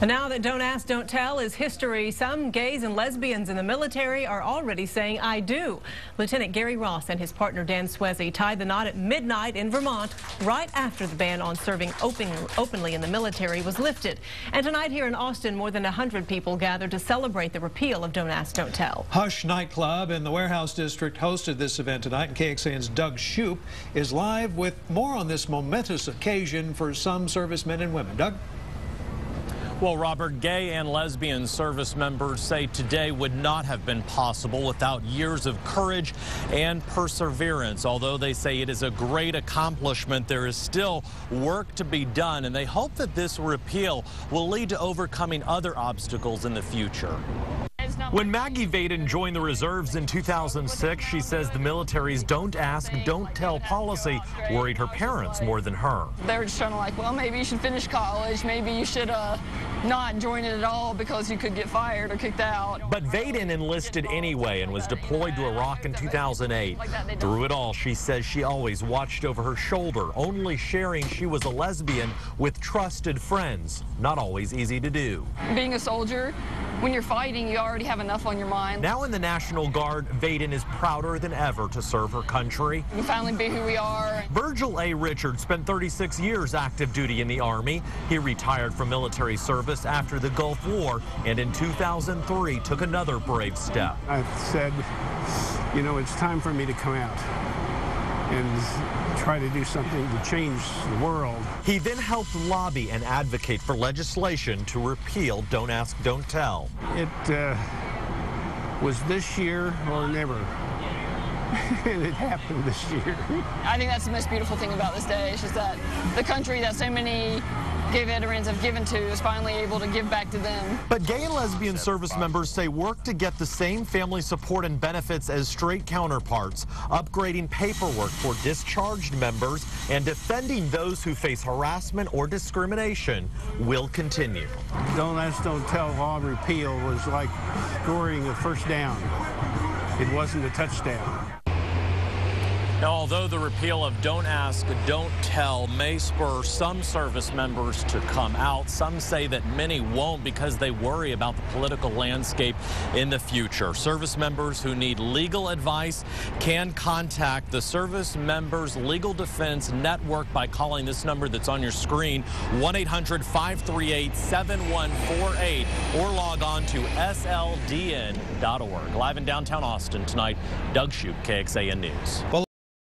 Now that Don't Ask, Don't Tell is history, some gays and lesbians in the military are already saying I do. Lieutenant Gary Ross and his partner Dan Swezzy tied the knot at midnight in Vermont right after the ban on serving openly in the military was lifted. And tonight here in Austin, more than 100 people gathered to celebrate the repeal of Don't Ask, Don't Tell. Hush nightclub in the Warehouse District hosted this event tonight, and KXAN's Doug Shoup is live with more on this momentous occasion for some servicemen and women. Doug? Well, Robert, gay and lesbian service members say today would not have been possible without years of courage and perseverance. Although they say it is a great accomplishment, there is still work to be done, and they hope that this repeal will lead to overcoming other obstacles in the future. When Maggie Vaden joined the reserves in 2006, she says the military's Don't Ask, Don't Tell policy worried her parents more than her. They were just trying to well, maybe you should finish college, maybe you should not join it at all because you could get fired or kicked out. But Vaden enlisted anyway and was deployed to Iraq in 2008. Through it all, she says she always watched over her shoulder, only sharing she was a lesbian with trusted friends. Not always easy to do. Being a soldier, when you're fighting, you already have enough on your mind. Now in the National Guard, Vaden is prouder than ever to serve her country. We finally be who we are. Virgil A. Richards spent 36 years active duty in the Army. He retired from military service after the Gulf War, and in 2003 took another brave step. I said, you know, it's time for me to come out and try to do something to change the world. He then helped lobby and advocate for legislation to repeal Don't Ask, Don't Tell. It was this year or never. And it happened this year. I think that's the most beautiful thing about this day. It's just that the country that so many gay veterans have given to is finally able to give back to them. But gay and lesbian service members say work to get the same family support and benefits as straight counterparts, upgrading paperwork for discharged members, and defending those who face harassment or discrimination will continue. Don't Ask, Don't Tell law repeal was like scoring a first down. It wasn't a touchdown. Now, although the repeal of Don't Ask, Don't Tell may spur some service members to come out, some say that many won't because they worry about the political landscape in the future. Service members who need legal advice can contact the Service Members Legal Defense Network by calling this number that's on your screen, 1-800-538-7148, or log on to sldn.org. Live in downtown Austin tonight, Doug Shoup, KXAN News.